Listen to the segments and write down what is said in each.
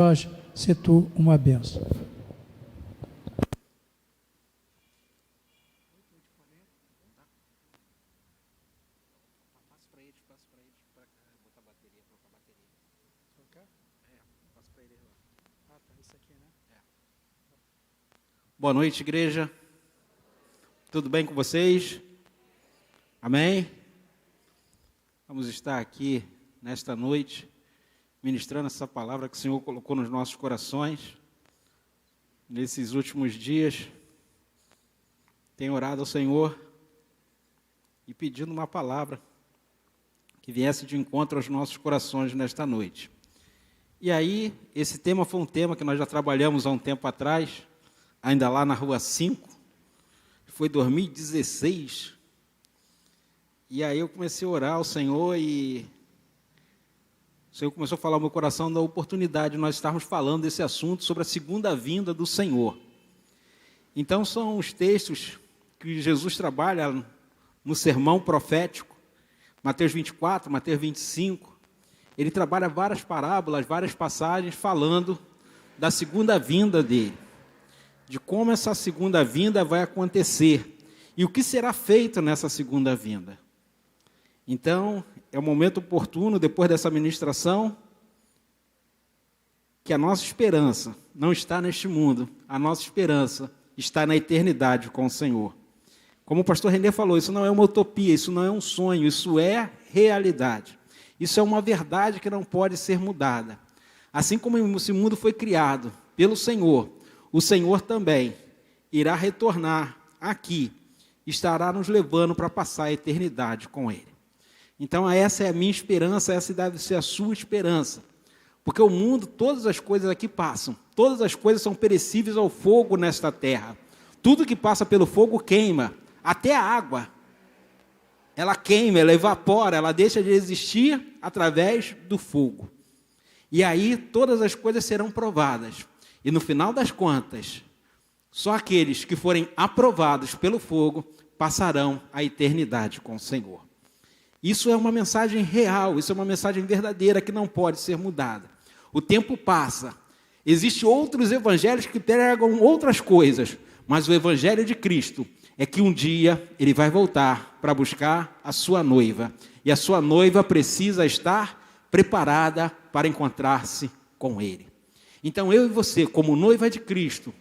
Jorge, se tu uma benção. Boa noite, igreja. Tudo bem com vocês? Amém? Vamos estar aqui nesta noite, ministrando essa palavra que o Senhor colocou nos nossos corações. Nesses últimos dias, tenho orado ao Senhor e pedindo uma palavra que viesse de encontro aos nossos corações nesta noite. E aí, esse tema foi um tema que nós já trabalhamos há um tempo atrás, ainda lá na Rua 5, foi 2016, e aí eu comecei a orar ao Senhor e o Senhor começou a falar no meu coração da oportunidade de nós estarmos falando desse assunto sobre a segunda vinda do Senhor. Então são os textos que Jesus trabalha no sermão profético, Mateus 24, Mateus 25, ele trabalha várias parábolas, várias passagens falando da segunda vinda dele, de como essa segunda vinda vai acontecer e o que será feito nessa segunda vinda. Então, é o momento oportuno, depois dessa ministração, que a nossa esperança não está neste mundo, a nossa esperança está na eternidade com o Senhor. Como o pastor René falou, isso não é uma utopia, isso não é um sonho, isso é realidade. Isso é uma verdade que não pode ser mudada. Assim como esse mundo foi criado pelo Senhor, o Senhor também irá retornar aqui, estará nos levando para passar a eternidade com Ele. Então essa é a minha esperança, essa deve ser a sua esperança. Porque o mundo, todas as coisas aqui passam, todas as coisas são perecíveis ao fogo nesta terra. Tudo que passa pelo fogo queima, até a água. Ela queima, ela evapora, ela deixa de existir através do fogo. E aí todas as coisas serão provadas. E no final das contas, só aqueles que forem aprovados pelo fogo passarão a eternidade com o Senhor. Isso é uma mensagem real, isso é uma mensagem verdadeira que não pode ser mudada. O tempo passa, existem outros evangelhos que pregam outras coisas, mas o evangelho de Cristo é que um dia Ele vai voltar para buscar a sua noiva. E a sua noiva precisa estar preparada para encontrar-se com Ele. Então eu e você, como noiva de Cristo,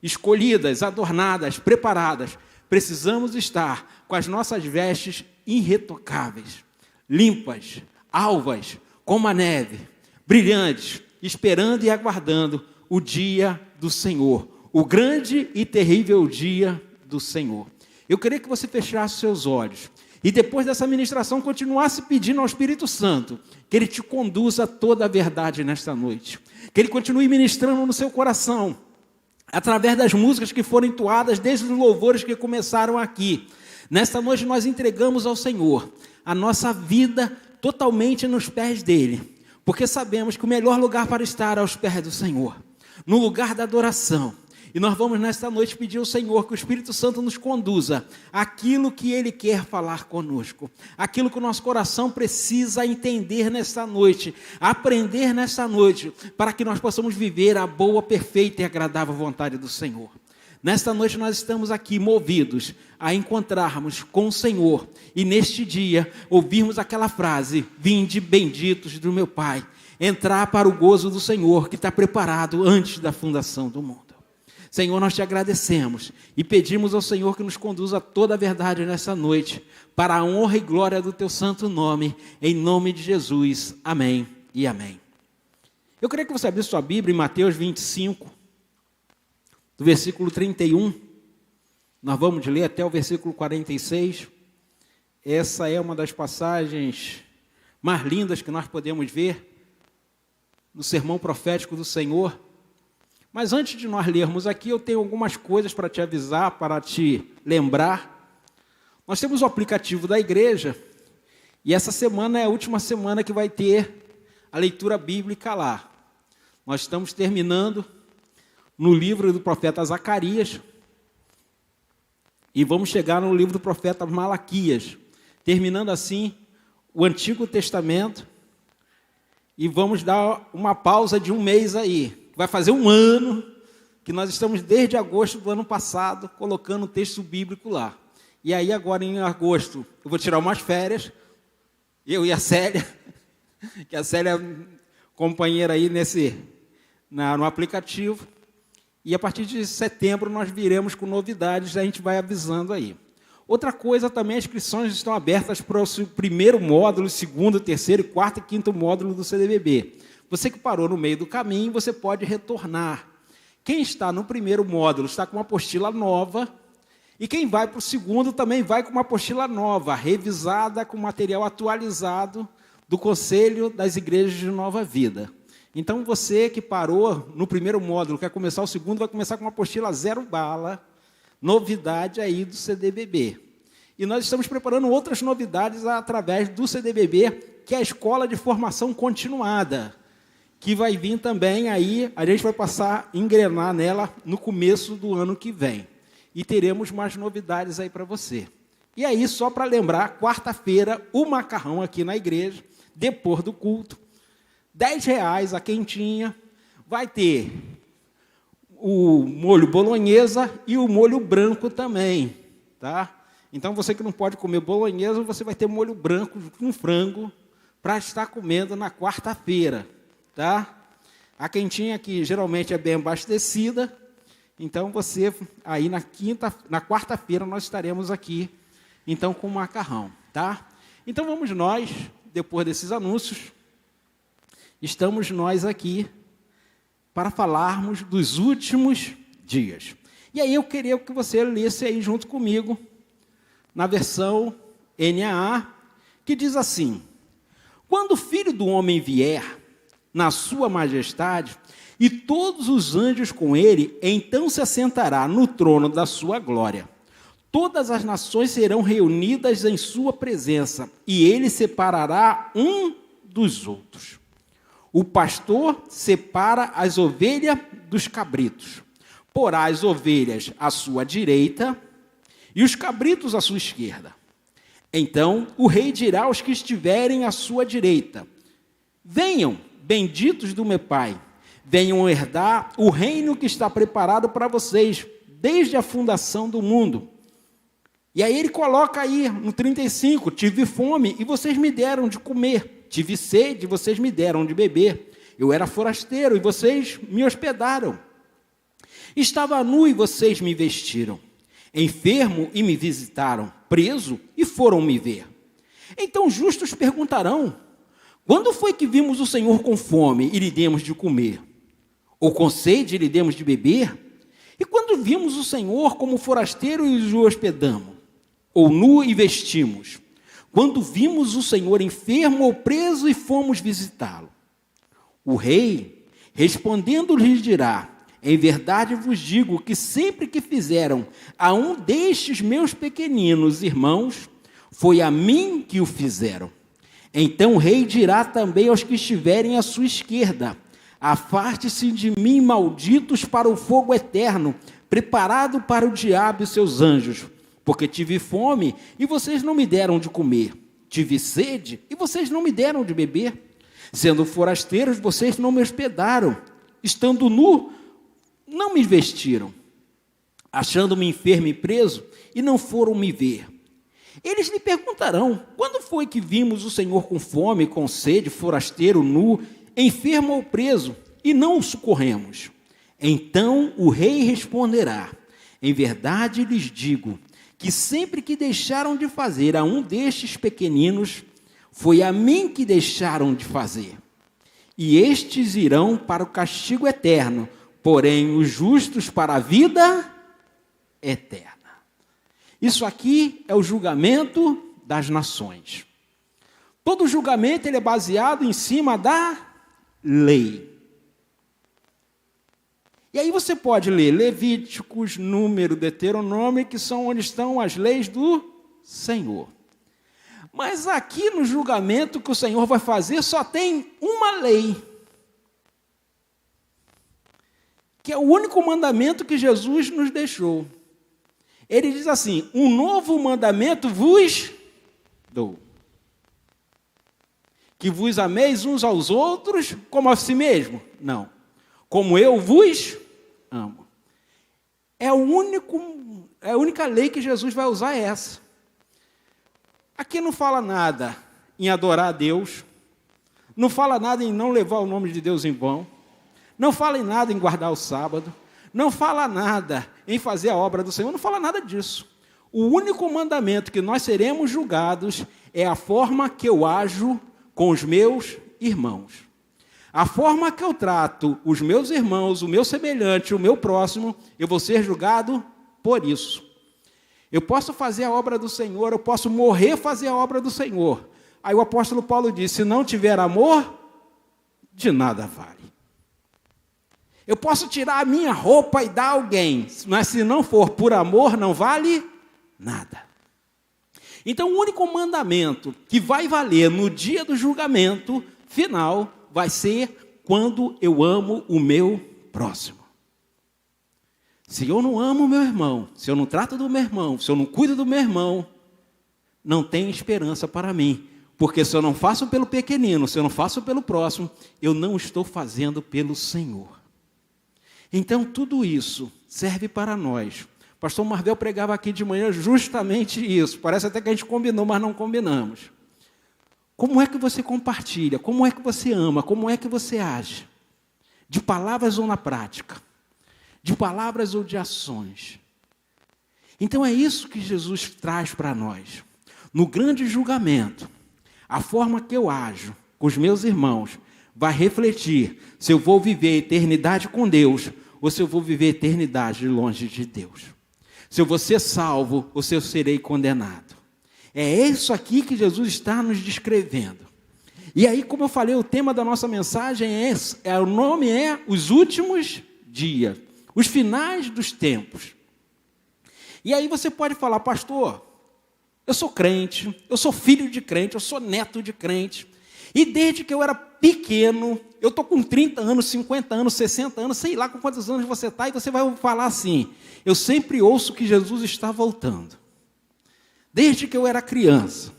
escolhidas, adornadas, preparadas, precisamos estar com as nossas vestes irretocáveis, limpas, alvas, como a neve, brilhantes, esperando e aguardando o dia do Senhor, o grande e terrível dia do Senhor. Eu queria que você fechasse seus olhos e depois dessa ministração continuasse pedindo ao Espírito Santo que Ele te conduza a toda a verdade nesta noite. Que Ele continue ministrando no seu coração, através das músicas que foram entoadas, desde os louvores que começaram aqui. Nesta noite nós entregamos ao Senhor a nossa vida totalmente nos pés dEle, porque sabemos que o melhor lugar para estar é aos pés do Senhor, no lugar da adoração. E nós vamos nesta noite pedir ao Senhor que o Espírito Santo nos conduza àquilo que Ele quer falar conosco, aquilo que o nosso coração precisa entender nesta noite, aprender nesta noite, para que nós possamos viver a boa, perfeita e agradável vontade do Senhor. Nesta noite nós estamos aqui movidos a encontrarmos com o Senhor e neste dia ouvirmos aquela frase: vinde benditos do meu Pai, entrar para o gozo do Senhor que está preparado antes da fundação do mundo. Senhor, nós te agradecemos e pedimos ao Senhor que nos conduza a toda a verdade nessa noite, para a honra e glória do teu santo nome, em nome de Jesus. Amém e amém. Eu queria que você abrisse sua Bíblia em Mateus 25, do versículo 31, nós vamos ler até o versículo 46. Essa é uma das passagens mais lindas que nós podemos ver no sermão profético do Senhor. Mas antes de nós lermos aqui, eu tenho algumas coisas para te avisar, para te lembrar. Nós temos o aplicativo da igreja, e essa semana é a última semana que vai ter a leitura bíblica lá. Nós estamos terminando no livro do profeta Zacarias, e vamos chegar no livro do profeta Malaquias, terminando assim o Antigo Testamento, e vamos dar uma pausa de um mês aí. Vai fazer um ano que nós estamos desde agosto do ano passado colocando o texto bíblico lá. E aí agora em agosto eu vou tirar umas férias, eu e a Célia, que a Célia é companheira aí no aplicativo, e a partir de setembro nós viremos com novidades, a gente vai avisando aí. Outra coisa também, as inscrições estão abertas para o primeiro módulo, segundo, terceiro, quarto e quinto módulo do CDBB. Você que parou no meio do caminho, você pode retornar. Quem está no primeiro módulo está com uma apostila nova, e quem vai para o segundo também vai com uma apostila nova, revisada, com material atualizado do Conselho das Igrejas de Nova Vida. Então, você que parou no primeiro módulo, quer começar o segundo, vai começar com uma apostila 0 bala, novidade aí do CDBB. E nós estamos preparando outras novidades através do CDBB, que é a Escola de Formação Continuada, que vai vir também aí, a gente vai passar a engrenar nela no começo do ano que vem. E teremos mais novidades aí para você. E aí, só para lembrar, quarta-feira, o macarrão aqui na igreja, depois do culto, R$10 a quentinha, vai ter o molho bolonhesa e o molho branco também, tá? Então, você que não pode comer bolonhesa, você vai ter molho branco com frango para estar comendo na quarta-feira, tá? A quentinha aqui geralmente é bem abastecida, então você aí na quarta-feira nós estaremos aqui então com o macarrão, tá? Então vamos nós, depois desses anúncios, estamos nós aqui para falarmos dos últimos dias. E aí eu queria que você lesse aí junto comigo, na versão NAA, que diz assim: quando o Filho do Homem vier, na sua majestade, e todos os anjos com ele, então se assentará no trono da sua glória. Todas as nações serão reunidas em sua presença, e ele separará um dos outros. O pastor separa as ovelhas dos cabritos. Porá as ovelhas à sua direita e os cabritos à sua esquerda. Então o rei dirá aos que estiverem à sua direita: venham, benditos do meu Pai, venham herdar o reino que está preparado para vocês desde a fundação do mundo. E aí ele coloca aí no 35, tive fome e vocês me deram de comer, tive sede e vocês me deram de beber, eu era forasteiro e vocês me hospedaram, estava nu e vocês me vestiram, enfermo e me visitaram, preso e foram me ver. Então justos perguntarão: quando foi que vimos o Senhor com fome e lhe demos de comer? Ou com sede e lhe demos de beber? E quando vimos o Senhor como forasteiro e o hospedamos? Ou nu e vestimos? Quando vimos o Senhor enfermo ou preso e fomos visitá-lo? O rei, respondendo, lhes dirá: em verdade vos digo que sempre que fizeram a um destes meus pequeninos irmãos, foi a mim que o fizeram. Então o rei dirá também aos que estiverem à sua esquerda: afaste-se de mim, malditos, para o fogo eterno, preparado para o diabo e seus anjos. Porque tive fome e vocês não me deram de comer, tive sede e vocês não me deram de beber, sendo forasteiros vocês não me hospedaram, estando nu não me vestiram, achando-me enfermo e preso e não foram me ver. Eles lhe perguntarão: quando foi que vimos o Senhor com fome, com sede, forasteiro, nu, enfermo ou preso, e não o socorremos? Então o rei responderá: em verdade lhes digo, que sempre que deixaram de fazer a um destes pequeninos, foi a mim que deixaram de fazer. E estes irão para o castigo eterno, porém os justos para a vida eterna. Isso aqui é o julgamento das nações. Todo julgamento ele é baseado em cima da lei. E aí você pode ler Levíticos, Número, Deuteronômio, que são onde estão as leis do Senhor. Mas aqui no julgamento que o Senhor vai fazer, só tem uma lei, que é o único mandamento que Jesus nos deixou. Ele diz assim: um novo mandamento vos dou. que vos ameis uns aos outros como a si mesmo. Não. Como eu vos amo. É a única lei que Jesus vai usar, é essa. Aqui não fala nada em adorar a Deus, não fala nada em não levar o nome de Deus em vão, não fala em nada em guardar o sábado, não fala nada em fazer a obra do Senhor, não fala nada disso. O único mandamento que nós seremos julgados é a forma que eu ajo com os meus irmãos. A forma que eu trato os meus irmãos, o meu semelhante, o meu próximo, eu vou ser julgado por isso. Eu posso fazer a obra do Senhor, eu posso morrer fazer a obra do Senhor. Aí o apóstolo Paulo diz, se não tiver amor, de nada vale. Eu posso tirar a minha roupa e dar a alguém, mas se não for por amor, não vale nada. Então o único mandamento que vai valer no dia do julgamento final vai ser quando eu amo o meu próximo. Se eu não amo o meu irmão, se eu não trato do meu irmão, se eu não cuido do meu irmão, não tem esperança para mim. Porque se eu não faço pelo pequenino, se eu não faço pelo próximo, eu não estou fazendo pelo Senhor. Então tudo isso serve para nós. O pastor Marvel pregava aqui de manhã justamente isso. Parece até que a gente combinou, mas não combinamos. Como é que você compartilha? Como é que você ama? Como é que você age? De palavras ou na prática? De palavras ou de ações? Então é isso que Jesus traz para nós. No grande julgamento, a forma que eu ajo com os meus irmãos vai refletir se eu vou viver a eternidade com Deus ou se eu vou viver a eternidade longe de Deus. Se eu vou ser salvo ou se eu serei condenado. É isso aqui que Jesus está nos descrevendo. E aí, como eu falei, o tema da nossa mensagem o nome é Os Últimos Dias, os finais dos tempos. E aí você pode falar, pastor, eu sou crente, eu sou filho de crente, eu sou neto de crente, e desde que eu era pequeno, eu estou com 30 anos, 50 anos, 60 anos, sei lá com quantos anos você está, e você vai falar assim, eu sempre ouço que Jesus está voltando. Desde que eu era criança.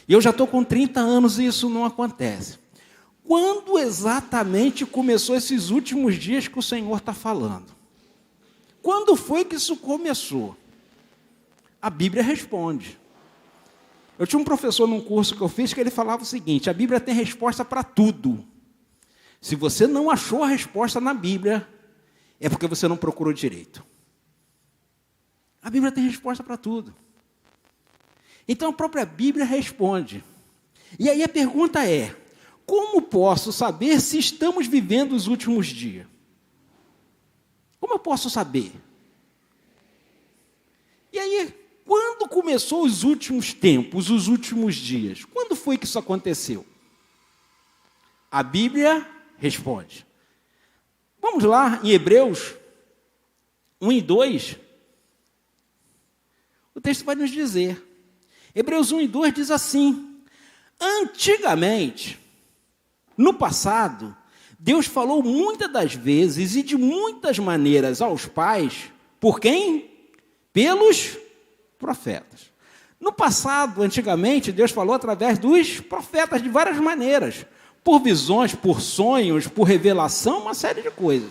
E eu já estou com 30 anos e isso não acontece. Quando exatamente começou esses últimos dias que o Senhor está falando? Quando foi que isso começou? A Bíblia responde. Eu tinha um professor num curso que eu fiz que ele falava o seguinte, a Bíblia tem resposta para tudo. Se você não achou a resposta na Bíblia, é porque você não procurou direito. A Bíblia tem resposta para tudo. Então a própria Bíblia responde. E aí a pergunta é, como posso saber se estamos vivendo os últimos dias? Como eu posso saber? E aí, quando começou os últimos tempos, os últimos dias? Quando foi que isso aconteceu? A Bíblia responde. Vamos lá, em Hebreus 1 e 2. O texto vai nos dizer. Hebreus 1 e 2 diz assim, antigamente, no passado, Deus falou muitas das vezes e de muitas maneiras aos pais, por quem? Pelos profetas. No passado, antigamente, Deus falou através dos profetas de várias maneiras, por visões, por sonhos, por revelação, uma série de coisas.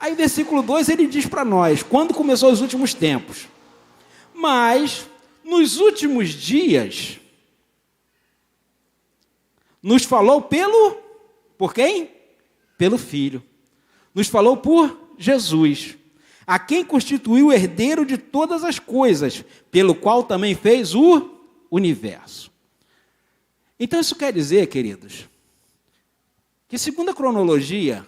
Aí, versículo 2, ele diz para nós, quando começou os últimos tempos? Mas, nos últimos dias, nos falou por quem? Pelo Filho. Nos falou por Jesus, a quem constituiu o herdeiro de todas as coisas, pelo qual também fez o universo. Então isso quer dizer, queridos, que segundo a cronologia,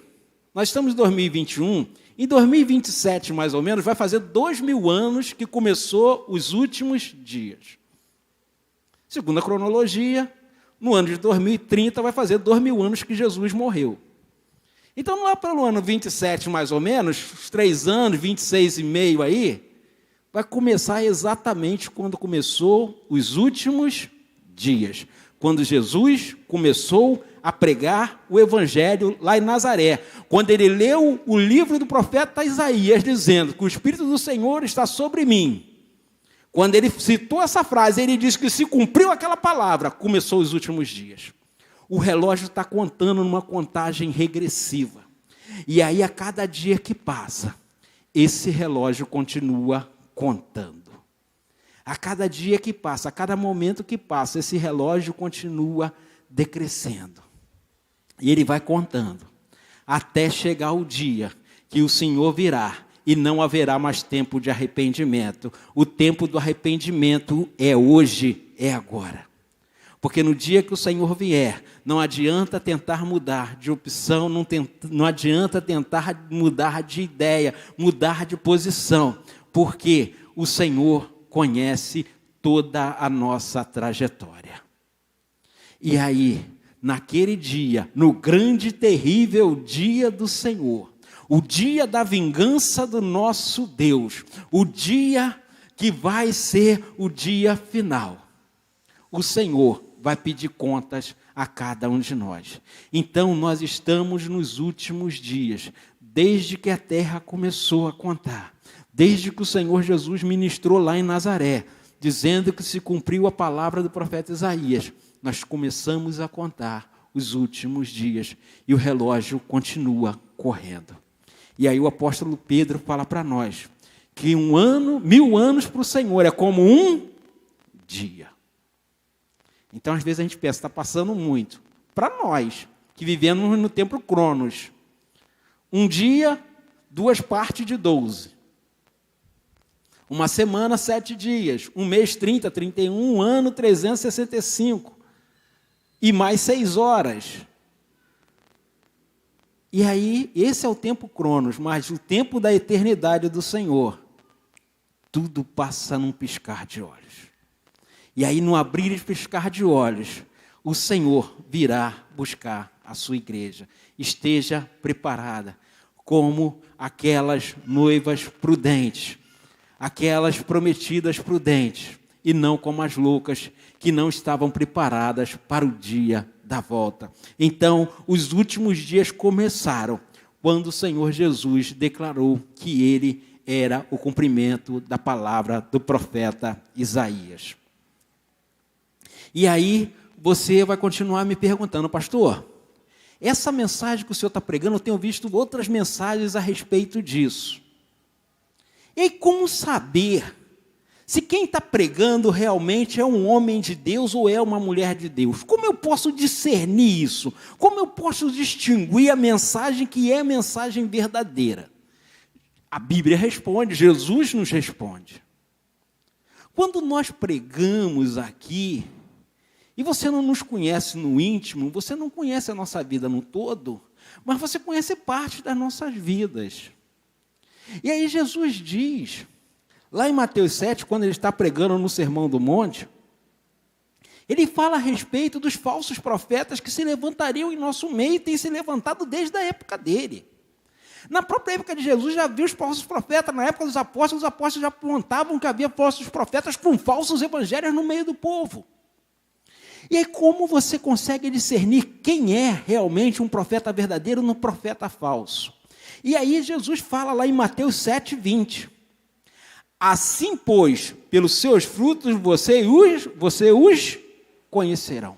nós estamos em 2021, em 2027 mais ou menos, vai fazer 2000 anos que começou os últimos dias. Segundo a cronologia, no ano de 2030 vai fazer 2000 anos que Jesus morreu. Então, lá pelo ano 27 mais ou menos, os 3 anos, 26 e meio aí, vai começar exatamente quando começou os últimos dias. Quando Jesus começou a pregar o Evangelho lá em Nazaré. Quando ele leu o livro do profeta Isaías, dizendo que o Espírito do Senhor está sobre mim. Quando ele citou essa frase, ele diz que se cumpriu aquela palavra, começou os últimos dias. O relógio está contando numa contagem regressiva. E aí, a cada dia que passa, esse relógio continua contando. A cada dia que passa, a cada momento que passa, esse relógio continua decrescendo. E ele vai contando, até chegar o dia que o Senhor virá e não haverá mais tempo de arrependimento. O tempo do arrependimento é hoje, é agora. Porque no dia que o Senhor vier, não adianta tentar mudar de opção, não adianta tentar mudar de ideia, mudar de posição, porque o Senhor conhece toda a nossa trajetória. E aí, naquele dia, no grande e terrível dia do Senhor, o dia da vingança do nosso Deus, o dia que vai ser o dia final, o Senhor vai pedir contas a cada um de nós. Então, nós estamos nos últimos dias, desde que a terra começou a contar, desde que o Senhor Jesus ministrou lá em Nazaré, dizendo que se cumpriu a palavra do profeta Isaías, nós começamos a contar os últimos dias, e o relógio continua correndo. E aí o apóstolo Pedro fala para nós, que 1000 anos para o Senhor é como um dia. Então, às vezes, a gente pensa, está passando muito. Para nós, que vivemos no tempo Cronos. Um dia, 2 partes de 12. Uma semana, 7 dias. Um mês, 30, 31. Um ano, 365. E mais 6 horas. E aí, esse é o tempo Cronos, mas o tempo da eternidade do Senhor, tudo passa num piscar de olhos. E aí, no abrir e piscar de olhos, o Senhor virá buscar a sua igreja. Esteja preparada, como aquelas noivas prudentes, aquelas prometidas prudentes, e não como as loucas que não estavam preparadas para o dia da volta. Então, os últimos dias começaram quando o Senhor Jesus declarou que ele era o cumprimento da palavra do profeta Isaías. E aí, você vai continuar me perguntando, pastor, essa mensagem que o senhor está pregando, eu tenho visto outras mensagens a respeito disso. E aí, como saber se quem está pregando realmente é um homem de Deus ou é uma mulher de Deus? Como eu posso discernir isso? Como eu posso distinguir a mensagem que é a mensagem verdadeira? A Bíblia responde, Jesus nos responde. Quando nós pregamos aqui, e você não nos conhece no íntimo, você não conhece a nossa vida no todo, mas você conhece parte das nossas vidas. E aí Jesus diz, lá em Mateus 7, quando ele está pregando no Sermão do Monte, ele fala a respeito dos falsos profetas que se levantariam em nosso meio e têm se levantado desde a época dele. Na própria época de Jesus já havia os falsos profetas, na época dos apóstolos, os apóstolos já apontavam que havia falsos profetas com falsos evangelhos no meio do povo. E aí, como você consegue discernir quem é realmente um profeta verdadeiro no profeta falso? E aí Jesus fala lá em Mateus 7, 20. Assim, pois, pelos seus frutos você os conhecerão.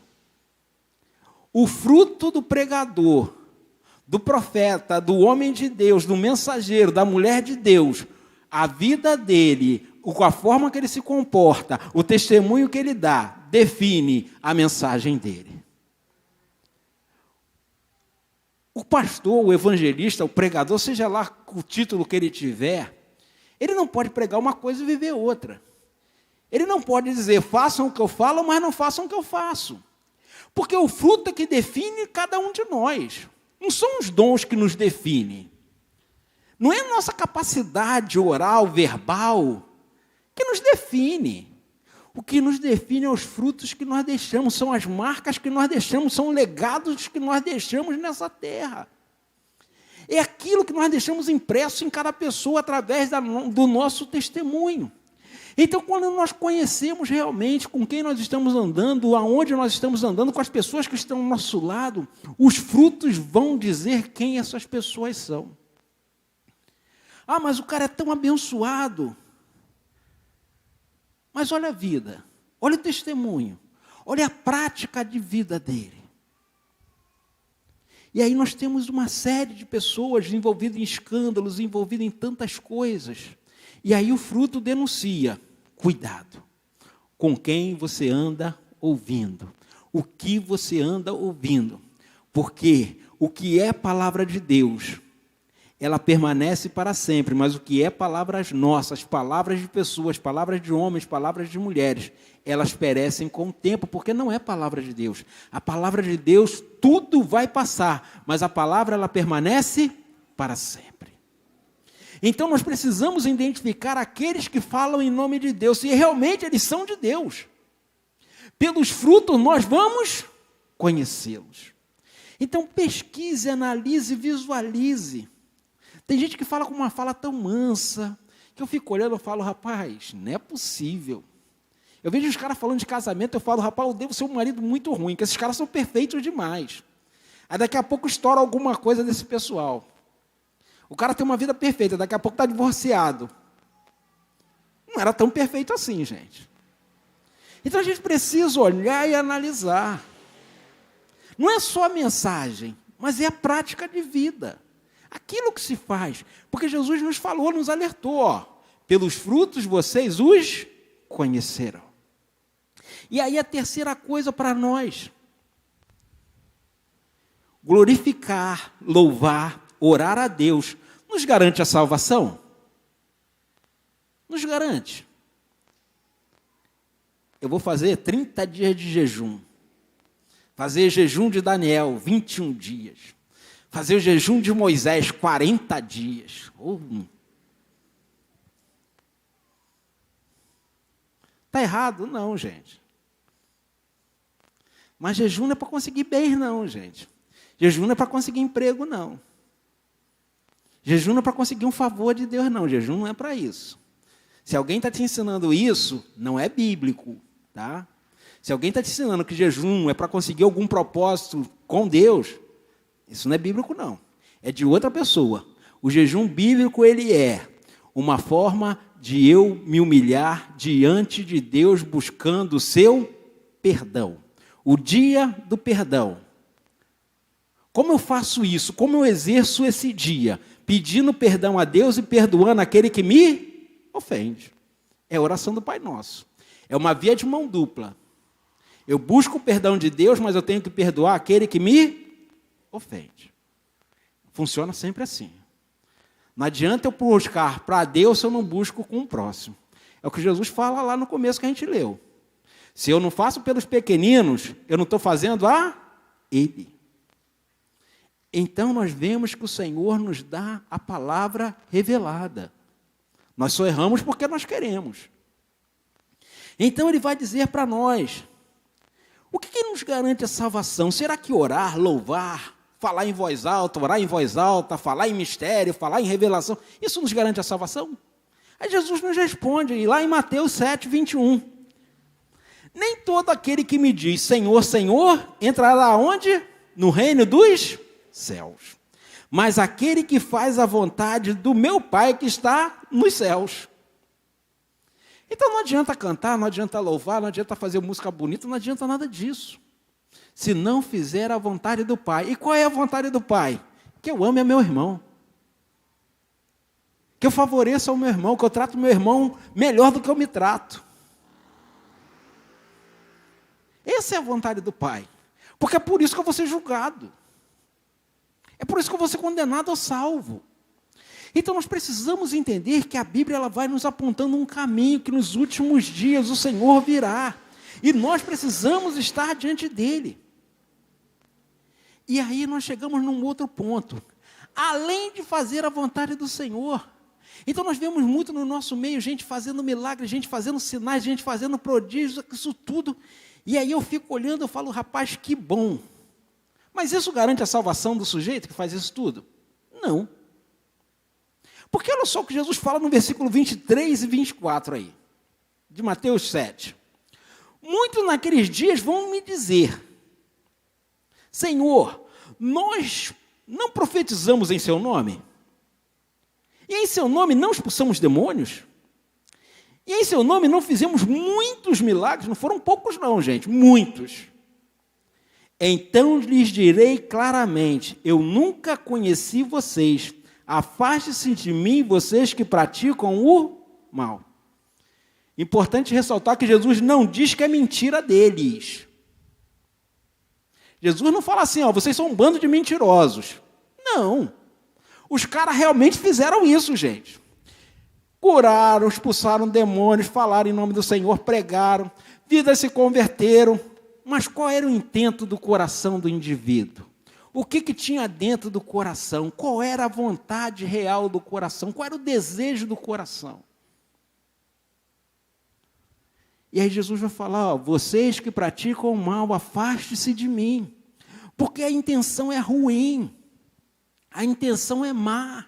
O fruto do pregador, do profeta, do homem de Deus, do mensageiro, da mulher de Deus, a vida dele, a forma que ele se comporta, o testemunho que ele dá, define a mensagem dele. O pastor, o evangelista, o pregador, seja lá o título que ele tiver, ele não pode pregar uma coisa e viver outra. Ele não pode dizer, façam o que eu falo, mas não façam o que eu faço. Porque o fruto é que define cada um de nós. Não são os dons que nos definem. Não é a nossa capacidade oral, verbal, que nos define. O que nos define é os frutos que nós deixamos, são as marcas que nós deixamos, são legados que nós deixamos nessa terra. É aquilo que nós deixamos impresso em cada pessoa através do nosso testemunho. Então, quando nós conhecemos realmente com quem nós estamos andando, aonde nós estamos andando, com as pessoas que estão ao nosso lado, os frutos vão dizer quem essas pessoas são. Ah, mas o cara é tão abençoado. Mas olha a vida, olha o testemunho, olha a prática de vida dele. E aí nós temos uma série de pessoas envolvidas em escândalos, envolvidas em tantas coisas. E aí o fruto denuncia: cuidado com quem você anda ouvindo, o que você anda ouvindo. Porque o que é palavra de Deus, ela permanece para sempre, mas o que é palavras nossas, palavras de pessoas, palavras de homens, palavras de mulheres, elas perecem com o tempo, porque não é palavra de Deus. A palavra de Deus, tudo vai passar, mas a palavra, ela permanece para sempre. Então, nós precisamos identificar aqueles que falam em nome de Deus, se realmente eles são de Deus. Pelos frutos, nós vamos conhecê-los. Então, pesquise, analise, visualize. Tem gente que fala com uma fala tão mansa, que eu fico olhando e falo: rapaz, não é possível. Eu vejo os caras falando de casamento, eu falo: rapaz, eu devo ser um marido muito ruim, que esses caras são perfeitos demais. Aí daqui a pouco estoura alguma coisa desse pessoal. O cara tem uma vida perfeita, daqui a pouco está divorciado. Não era tão perfeito assim, gente. Então a gente precisa olhar e analisar. Não é só a mensagem, mas é a prática de vida. Aquilo que se faz. Porque Jesus nos falou, nos alertou: ó, pelos frutos vocês os conhecerão. E aí a terceira coisa para nós: glorificar, louvar, orar a Deus, nos garante a salvação? Nos garante. Eu vou fazer 30 dias de jejum. Fazer jejum de Daniel, 21 dias. Fazer o jejum de Moisés, 40 dias. Está errado? Não, gente. Mas jejum não é para conseguir bens, não, gente. Jejum não é para conseguir emprego, não. Jejum não é para conseguir um favor de Deus, não. Jejum não é para isso. Se alguém está te ensinando isso, não é bíblico, tá? Se alguém está te ensinando que jejum é para conseguir algum propósito com Deus, isso não é bíblico, não. É de outra pessoa. O jejum bíblico, ele é uma forma de eu me humilhar diante de Deus, buscando o seu perdão. O dia do perdão. Como eu faço isso? Como eu exerço esse dia? Pedindo perdão a Deus e perdoando aquele que me ofende. É a oração do Pai Nosso. É uma via de mão dupla. Eu busco o perdão de Deus, mas eu tenho que perdoar aquele que me ofende. Funciona sempre assim. Não adianta eu buscar para Deus se eu não busco com o próximo. É o que Jesus fala lá no começo que a gente leu. Se eu não faço pelos pequeninos, eu não estou fazendo a Ele. Então nós vemos que o Senhor nos dá a palavra revelada. Nós só erramos porque nós queremos. Então Ele vai dizer para nós: o que nos garante a salvação? Será que orar, louvar, falar em voz alta, orar em voz alta, falar em mistério, falar em revelação, isso nos garante a salvação? Aí Jesus nos responde, lá em Mateus 7, 21. Nem todo aquele que me diz Senhor, Senhor, entrará onde? No reino dos céus. Mas aquele que faz a vontade do meu Pai que está nos céus. Então não adianta cantar, não adianta louvar, não adianta fazer música bonita, não adianta nada disso. Se não fizer a vontade do Pai. E qual é a vontade do Pai? Que eu ame o meu irmão. Que eu favoreça o meu irmão, que eu trato o meu irmão melhor do que eu me trato. Essa é a vontade do Pai. Porque é por isso que eu vou ser julgado. É por isso que eu vou ser condenado ou salvo. Então nós precisamos entender que a Bíblia ela vai nos apontando um caminho que nos últimos dias o Senhor virá. E nós precisamos estar diante dele. E aí nós chegamos num outro ponto. Além de fazer a vontade do Senhor. Então nós vemos muito no nosso meio gente fazendo milagres, gente fazendo sinais, gente fazendo prodígios, isso tudo. E aí eu fico olhando e falo, rapaz, que bom. Mas isso garante a salvação do sujeito que faz isso tudo? Não. Porque olha só o que Jesus fala no versículo 23 e 24 aí, de Mateus 7. Muitos naqueles dias vão me dizer, Senhor, nós não profetizamos em seu nome? E em seu nome não expulsamos demônios? E em seu nome não fizemos muitos milagres? Não foram poucos não, gente, muitos. Então lhes direi claramente: eu nunca conheci vocês. Afaste-se de mim, vocês que praticam o mal. Importante ressaltar que Jesus não diz que é mentira deles. Jesus não fala assim, vocês são um bando de mentirosos. Não. Os caras realmente fizeram isso, gente. Curaram, expulsaram demônios, falaram em nome do Senhor, pregaram, vidas se converteram. Mas qual era o intento do coração do indivíduo? O que tinha dentro do coração? Qual era a vontade real do coração? Qual era o desejo do coração? E aí Jesus vai falar, vocês que praticam o mal, afaste-se de mim. Porque a intenção é ruim. A intenção é má.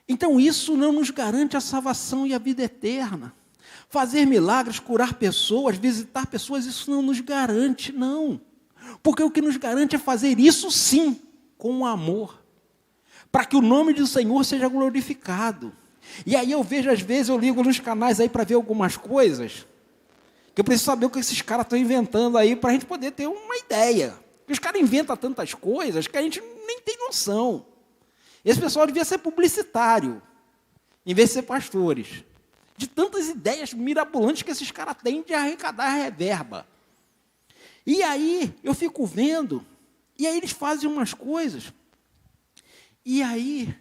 Então isso não nos garante a salvação e a vida eterna. Fazer milagres, curar pessoas, visitar pessoas, isso não nos garante, não. Porque o que nos garante é fazer isso sim, com amor. Para que o nome do Senhor seja glorificado. E aí eu vejo, às vezes, eu ligo nos canais aí para ver algumas coisas, que eu preciso saber o que esses caras estão inventando aí, para a gente poder ter uma ideia. Porque os caras inventam tantas coisas que a gente nem tem noção. Esse pessoal devia ser publicitário, em vez de ser pastores. De tantas ideias mirabolantes que esses caras têm de arrecadar reverba. E aí eu fico vendo, e aí eles fazem umas coisas, e aí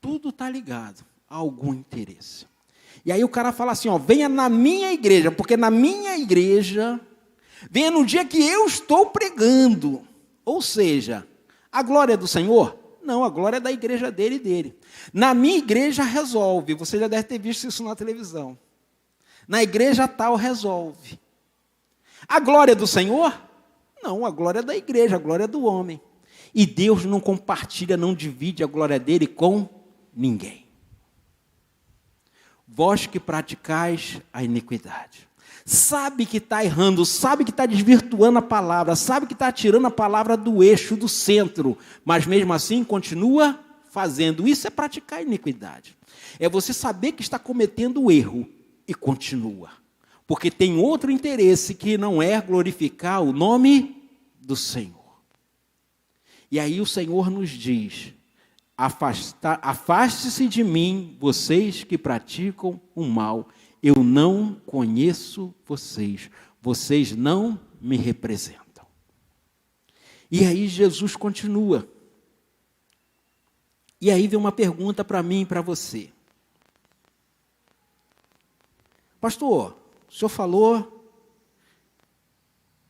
tudo está ligado a algum interesse. E aí o cara fala assim, venha na minha igreja, porque na minha igreja, venha no dia que eu estou pregando. Ou seja, a glória é do Senhor? Não, a glória é da igreja dele e dele. Na minha igreja resolve, você já deve ter visto isso na televisão. Na igreja tal resolve. A glória é do Senhor? Não, a glória é da igreja, a glória é do homem. E Deus não compartilha, não divide a glória dele com ninguém. Vós que praticais a iniquidade. Sabe que está errando, sabe que está desvirtuando a palavra, sabe que está tirando a palavra do eixo, do centro, mas mesmo assim continua fazendo. Isso é praticar a iniquidade. É você saber que está cometendo o erro e continua. Porque tem outro interesse que não é glorificar o nome do Senhor. E aí o Senhor nos diz, afaste-se de mim, vocês que praticam o mal. Eu não conheço vocês. Vocês não me representam. E aí Jesus continua. E aí vem uma pergunta para mim e para você. Pastor, o senhor falou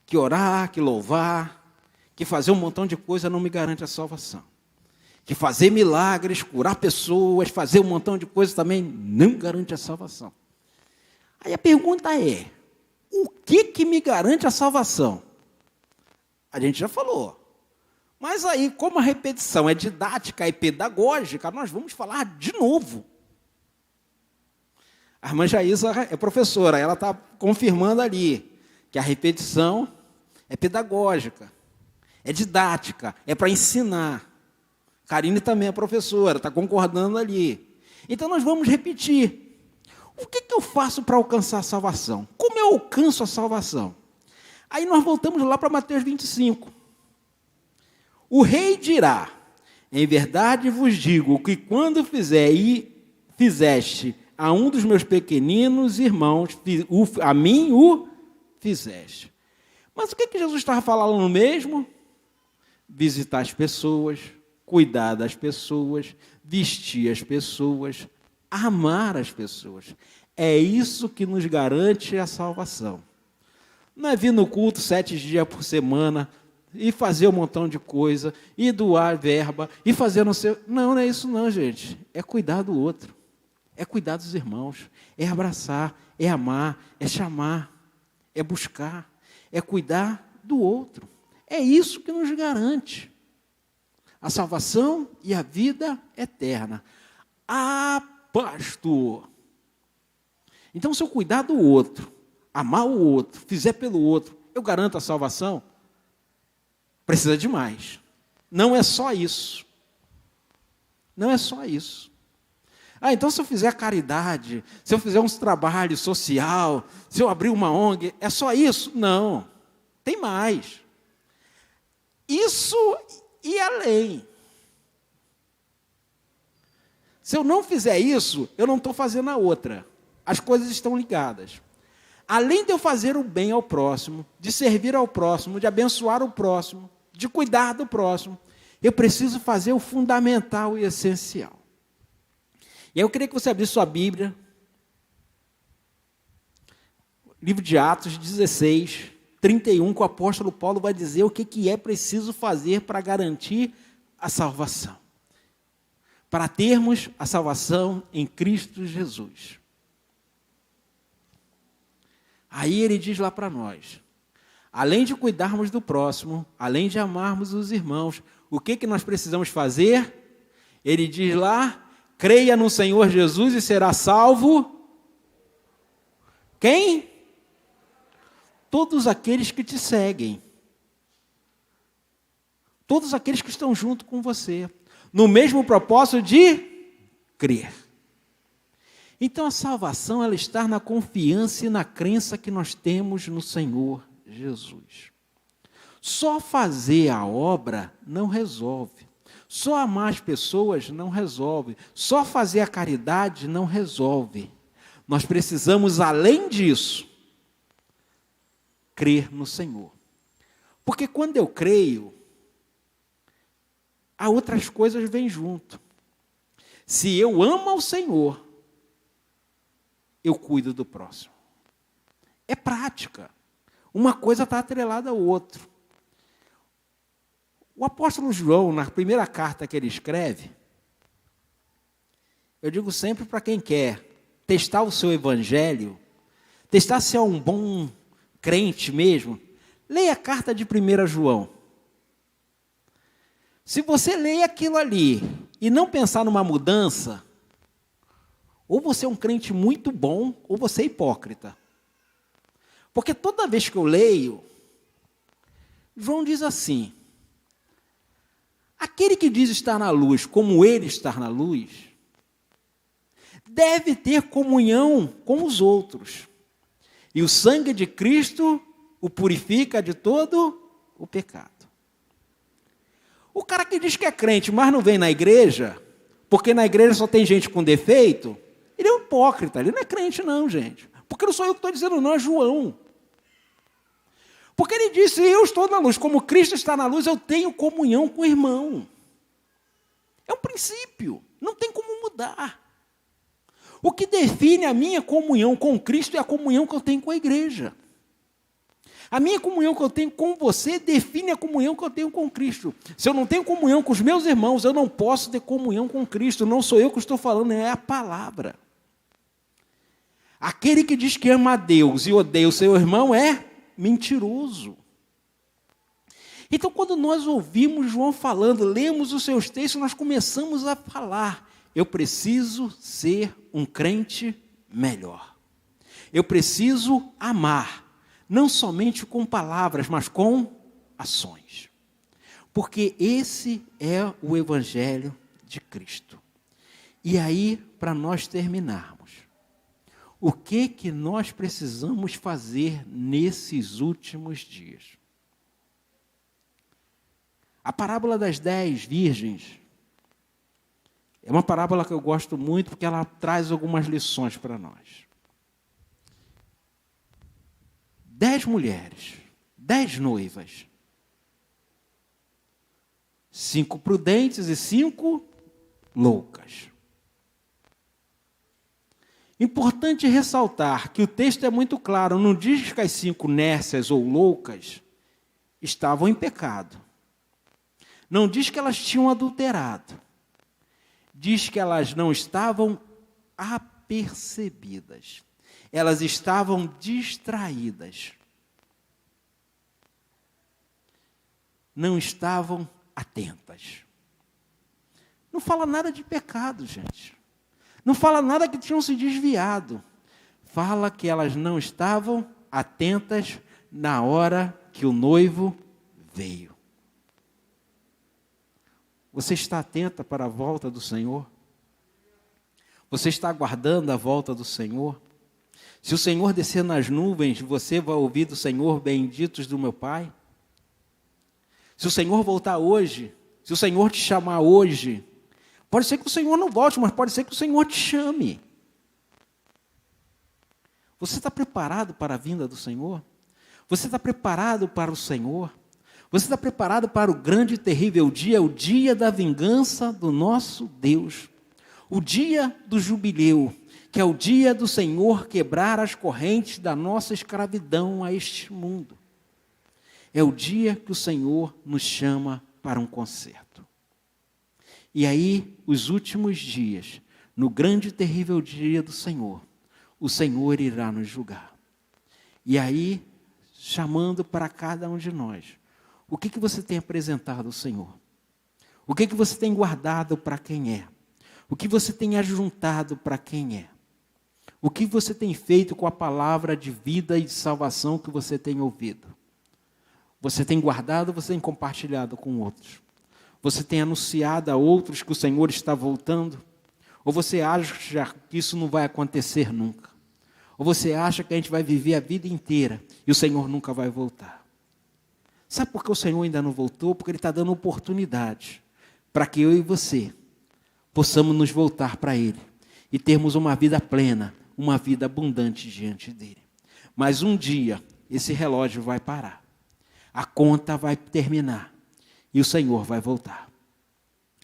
que orar, que louvar, que fazer um montão de coisa não me garante a salvação. Que fazer milagres, curar pessoas, fazer um montão de coisas também não garante a salvação. Aí a pergunta é, o que me garante a salvação? A gente já falou. Mas aí, como a repetição é didática e pedagógica, nós vamos falar de novo. A irmã Jaísa é professora, ela está confirmando ali que a repetição é pedagógica, é didática, é para ensinar. Karine também é professora, está concordando ali. Então nós vamos repetir. O que eu faço para alcançar a salvação? Como eu alcanço a salvação? Aí nós voltamos lá para Mateus 25. O rei dirá, em verdade vos digo que quando fizeste a um dos meus pequeninos irmãos, a mim o fizeste. Mas o que Jesus estava falando no mesmo? Visitar as pessoas, cuidar das pessoas, vestir as pessoas, amar as pessoas. É isso que nos garante a salvação. Não é vir no culto 7 dias por semana e fazer um montão de coisa, e doar verba, e fazer não sei... Não é isso não, gente. É cuidar do outro. É cuidar dos irmãos. É abraçar, é amar, é chamar, é buscar, é cuidar do outro. É isso que nos garante a salvação e a vida eterna. Ah, pastor! Então, se eu cuidar do outro, amar o outro, fizer pelo outro, eu garanto a salvação? Precisa de mais. Não é só isso. Não é só isso. Então se eu fizer caridade, se eu fizer um trabalho social, se eu abrir uma ONG, é só isso? Não. Tem mais. Isso e além. Se eu não fizer isso, eu não estou fazendo a outra. As coisas estão ligadas. Além de eu fazer o bem ao próximo, de servir ao próximo, de abençoar o próximo, de cuidar do próximo, eu preciso fazer o fundamental e essencial. E aí eu queria que você abrisse sua Bíblia, livro de Atos 16, 31, que o apóstolo Paulo vai dizer o que é preciso fazer para garantir a salvação. Para termos a salvação em Cristo Jesus. Aí ele diz lá para nós, além de cuidarmos do próximo, além de amarmos os irmãos, o que nós precisamos fazer? Ele diz lá, creia no Senhor Jesus e será salvo. Quem? Todos aqueles que te seguem. Todos aqueles que estão junto com você. No mesmo propósito de crer. Então a salvação, ela está na confiança e na crença que nós temos no Senhor Jesus. Só fazer a obra não resolve. Só amar as pessoas não resolve. Só fazer a caridade não resolve. Nós precisamos, além disso, crer no Senhor. Porque quando eu creio, há outras coisas vêm junto. Se eu amo ao Senhor, eu cuido do próximo. É prática. Uma coisa está atrelada ao outro. O apóstolo João, na primeira carta que ele escreve, eu digo sempre para quem quer testar o seu evangelho, testar se é um bom crente mesmo, leia a carta de 1 João. Se você ler aquilo ali e não pensar numa mudança, ou você é um crente muito bom, ou você é hipócrita. Porque toda vez que eu leio, João diz assim, aquele que diz estar na luz, como ele está na luz, deve ter comunhão com os outros. E o sangue de Cristo o purifica de todo o pecado. O cara que diz que é crente, mas não vem na igreja, porque na igreja só tem gente com defeito, ele é um hipócrita, ele não é crente não, gente. Porque não sou eu que estou dizendo não, é João. Porque ele disse, eu estou na luz, como Cristo está na luz, eu tenho comunhão com o irmão. É um princípio, não tem como mudar. O que define a minha comunhão com Cristo é a comunhão que eu tenho com a igreja. A minha comunhão que eu tenho com você define a comunhão que eu tenho com Cristo. Se eu não tenho comunhão com os meus irmãos, eu não posso ter comunhão com Cristo. Não sou eu que estou falando, é a palavra. Aquele que diz que ama a Deus e odeia o seu irmão é mentiroso. Então, quando nós ouvimos João falando, lemos os seus textos, nós começamos a falar, eu preciso ser um crente melhor. Eu preciso amar, não somente com palavras, mas com ações. Porque esse é o Evangelho de Cristo. E aí, para nós terminarmos, o que nós precisamos fazer nesses últimos dias? A parábola das 10 virgens é uma parábola que eu gosto muito porque ela traz algumas lições para nós. 10 mulheres, 10 noivas, 5 prudentes e 5 loucas. Importante ressaltar que o texto é muito claro, não diz que as 5 nércias ou loucas estavam em pecado. Não diz que elas tinham adulterado. Diz que elas não estavam apercebidas. Elas estavam distraídas. Não estavam atentas. Não fala nada de pecado, gente. Não fala nada que tinham se desviado. Fala que elas não estavam atentas na hora que o noivo veio. Você está atenta para a volta do Senhor? Você está aguardando a volta do Senhor? Se o Senhor descer nas nuvens, você vai ouvir do Senhor, benditos do meu Pai? Se o Senhor voltar hoje, se o Senhor te chamar hoje, pode ser que o Senhor não volte, mas pode ser que o Senhor te chame. Você está preparado para a vinda do Senhor? Você está preparado para o Senhor? Você está preparado para o grande e terrível dia, o dia da vingança do nosso Deus? O dia do jubileu, que é o dia do Senhor quebrar as correntes da nossa escravidão a este mundo. É o dia que o Senhor nos chama para um concerto. E aí, os últimos dias, no grande e terrível dia do Senhor, o Senhor irá nos julgar. E aí, chamando para cada um de nós, o que você tem apresentado ao Senhor? O que você tem guardado para quem é? O que você tem ajuntado para quem é? O que você tem feito com a palavra de vida e de salvação que você tem ouvido? Você tem guardado, você tem compartilhado com outros? Você tem anunciado a outros que o Senhor está voltando? Ou você acha que isso não vai acontecer nunca? Ou você acha que a gente vai viver a vida inteira e o Senhor nunca vai voltar? Sabe por que o Senhor ainda não voltou? Porque Ele está dando oportunidade para que eu e você possamos nos voltar para Ele e termos uma vida plena, uma vida abundante diante dEle. Mas um dia, esse relógio vai parar. A conta vai terminar e o Senhor vai voltar.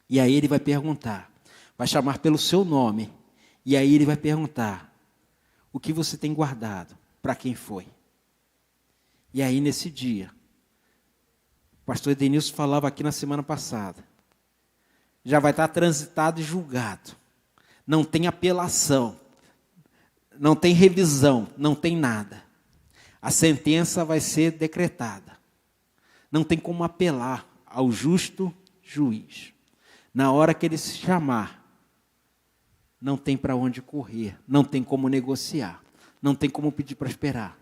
E aí Ele vai perguntar, vai chamar pelo seu nome, e aí Ele vai perguntar, o que você tem guardado, para quem foi? E aí nesse dia, o pastor Edenilson falava aqui na semana passada, já vai estar transitado e julgado, não tem apelação, não tem revisão, não tem nada. A sentença vai ser decretada. Não tem como apelar ao justo juiz. Na hora que ele se chamar, não tem para onde correr, não tem como negociar, não tem como pedir para esperar.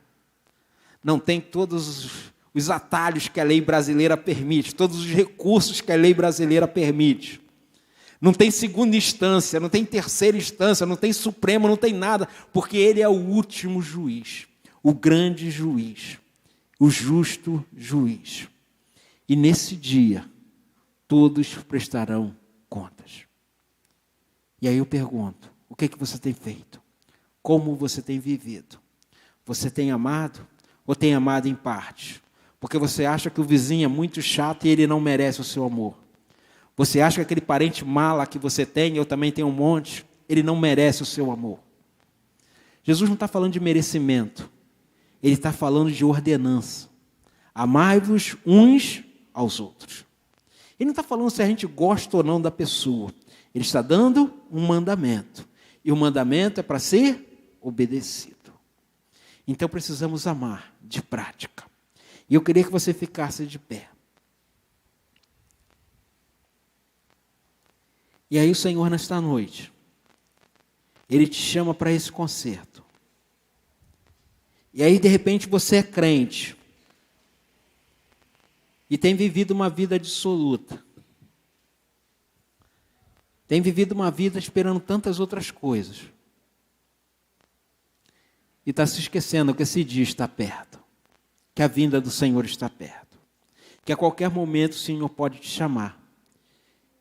Não tem todos os atalhos que a lei brasileira permite, todos os recursos que a lei brasileira permite. Não tem segunda instância, não tem terceira instância, não tem supremo, não tem nada, porque Ele é o último juiz, o grande juiz, o justo juiz. E nesse dia, todos prestarão contas. E aí eu pergunto, o que você tem feito? Como você tem vivido? Você tem amado ou tem amado em parte? Porque você acha que o vizinho é muito chato e ele não merece o seu amor. Você acha que aquele parente mala que você tem, eu também tenho um monte, ele não merece o seu amor. Jesus não está falando de merecimento, Ele está falando de ordenança. Amai-vos uns aos outros. Ele não está falando se a gente gosta ou não da pessoa. Ele está dando um mandamento. E o mandamento é para ser obedecido. Então precisamos amar de prática. E eu queria que você ficasse de pé. E aí o Senhor nesta noite, Ele te chama para esse concerto. E aí de repente você é crente. E tem vivido uma vida dissoluta. Tem vivido uma vida esperando tantas outras coisas. E está se esquecendo que esse dia está perto. Que a vinda do Senhor está perto. Que a qualquer momento o Senhor pode te chamar.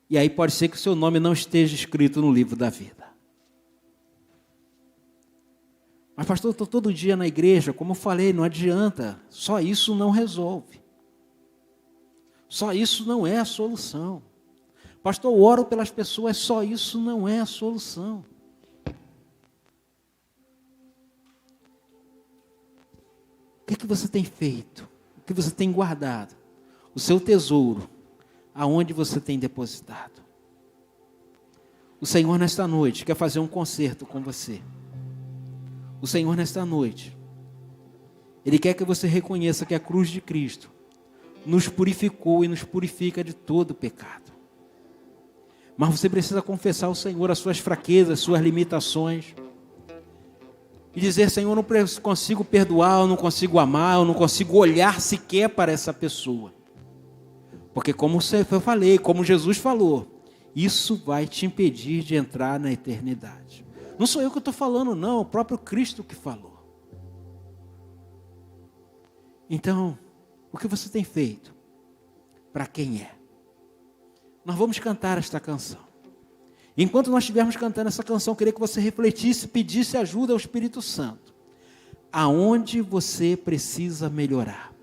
E aí pode ser que o seu nome não esteja escrito no livro da vida. Mas pastor, eu estou todo dia na igreja, como eu falei, não adianta. Só isso não resolve. Só isso não é a solução. Pastor, eu oro pelas pessoas, só isso não é a solução. O que você tem feito? O que você tem guardado? O seu tesouro, aonde você tem depositado? O Senhor nesta noite quer fazer um concerto com você. O Senhor nesta noite, Ele quer que você reconheça que a cruz de Cristo nos purificou e nos purifica de todo pecado. Mas você precisa confessar ao Senhor as suas fraquezas, as suas limitações. E dizer, Senhor, eu não consigo perdoar, eu não consigo amar, eu não consigo olhar sequer para essa pessoa. Porque como eu falei, como Jesus falou, isso vai te impedir de entrar na eternidade. Não sou eu que estou falando, não, é o próprio Cristo que falou. Então, o que você tem feito? Para quem é? Nós vamos cantar esta canção. Enquanto nós estivermos cantando essa canção, eu queria que você refletisse, pedisse ajuda ao Espírito Santo. Aonde você precisa melhorar?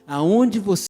Aonde você